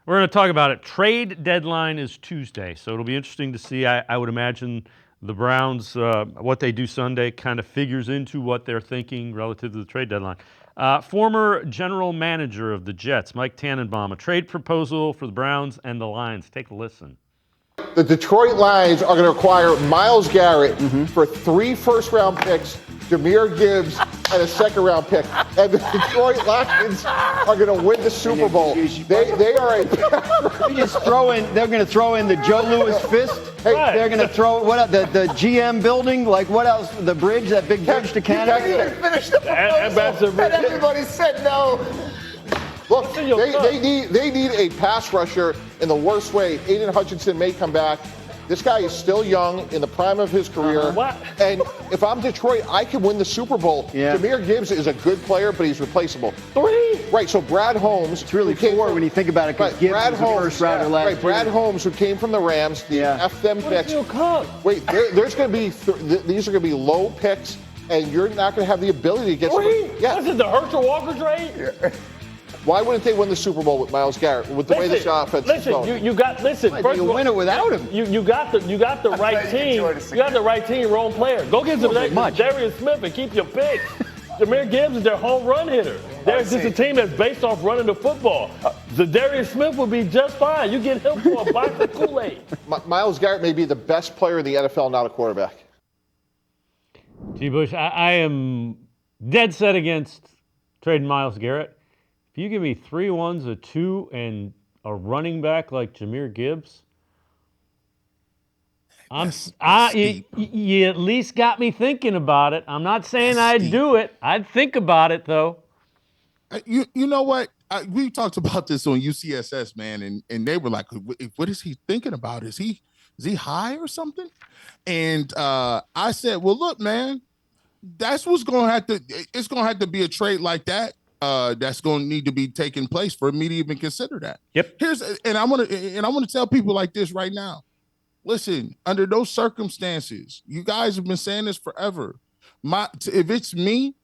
We're going to talk about it. Trade deadline is Tuesday, so it'll be interesting to see. I would imagine the Browns, what they do Sunday, kind of figures into what they're thinking relative to the trade deadline. Former general manager of the Jets, Mike Tannenbaum, a trade proposal for the Browns and the Lions. Take a listen. The Detroit Lions are going to require Myles Garrett for 3 first-round picks, Jahmyr Gibbs, and a second-round pick. And the Detroit Lions are going to win the Super Bowl. They are a... They're going to throw in the Joe Louis fist. Hey, they're going to throw the GM building. Like what else? The bridge, that big bridge to Canada. You can't even finish the proposal, and everybody said no. Look, they need a pass rusher in the worst way. Aiden Hutchinson may come back. This guy is still young, in the prime of his career. And if I'm Detroit, I can win the Super Bowl. Yeah. Jahmyr Gibbs is a good player, but he's replaceable. 3? Right, so Brad Holmes. It's really 4 when you think about it, because Gibbs was the first rounder last year. Brad Holmes, who came from the Rams, the F them picks. Wait, there's going to be, these are going to be low picks, and you're not going to have the ability to get 3? This is the Herschel Walker trade? Yeah. Why wouldn't they win the Super Bowl with Myles Garrett? With the way this offense is going? You got first of all, win it without him. You got the right team. You got the right team, wrong player. Go get some Darius Smith and keep your picks. Jahmyr Gibbs is their home run hitter. There's just a team that's based off running the football. The Darius Smith will be just fine. You get him for a box of Kool-Aid. Myles Garrett may be the best player in the NFL, not a quarterback. G. Bush, I am dead set against trading Myles Garrett. If you give me 3 ones, a 2, and a running back like Jahmyr Gibbs, you at least got me thinking about it. I'm not saying I'd do it. I'd think about it, though. You know what? We talked about this on UCSS, man, and they were like, what is he thinking about? Is he high or something? And I said, well, look, man, that's what's going to have to – it's going to have to be a trade like that. That's going to need to be taking place for me to even consider that. Yep. I want to tell people like this right now. Listen, under those circumstances, you guys have been saying this forever. If it's me,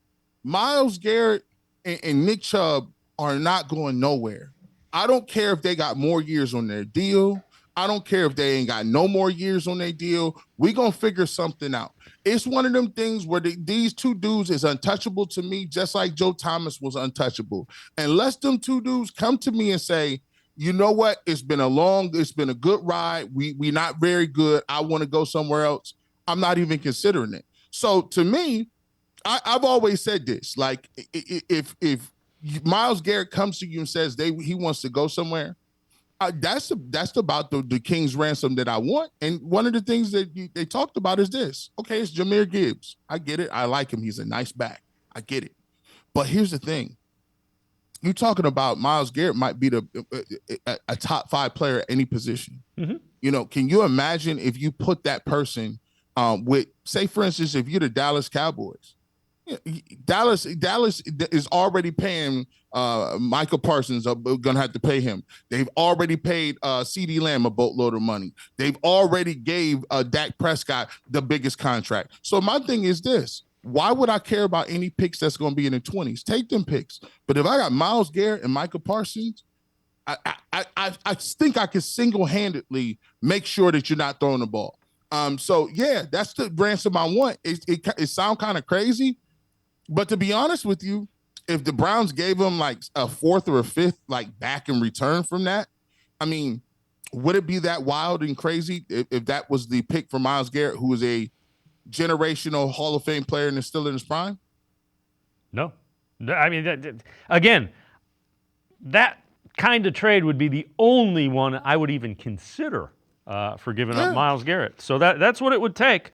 Myles Garrett and Nick Chubb are not going nowhere. I don't care if they got more years on their deal. I don't care if they ain't got no more years on their deal. We gonna figure something out. It's one of them things where these 2 dudes is untouchable to me, just like Joe Thomas was untouchable. Unless them 2 dudes come to me and say, you know what, it's been a good ride. We not very good. I want to go somewhere else. I'm not even considering it. So to me, I've always said this, like if Myles Garrett comes to you and says he wants to go somewhere, that's about the King's ransom that I want. And one of the things that they talked about is this. Okay, it's Jahmyr Gibbs. I get it. I like him. He's a nice back. I get it. But here's the thing. You're talking about Myles Garrett might be a top 5 player at any position. Mm-hmm. You know, can you imagine if you put that person with, say, for instance, if you're the Dallas Cowboys, Dallas is already paying Michael Parsons, going to have to pay him. They've already paid CeeDee Lamb a boatload of money. They've already gave Dak Prescott the biggest contract. So my thing is this. Why would I care about any picks that's going to be in the 20s? Take them picks. But if I got Myles Garrett and Michael Parsons, I think I can single-handedly make sure that you're not throwing the ball. So, yeah, that's the ransom I want. It sounds kind of crazy. But to be honest with you, if the Browns gave him like a 4th or a 5th like back in return from that, I mean, would it be that wild and crazy if that was the pick for Myles Garrett, who is a generational Hall of Fame player and is still in his prime? No. I mean, again, that kind of trade would be the only one I would even consider for giving up Myles Garrett. So that's what it would take.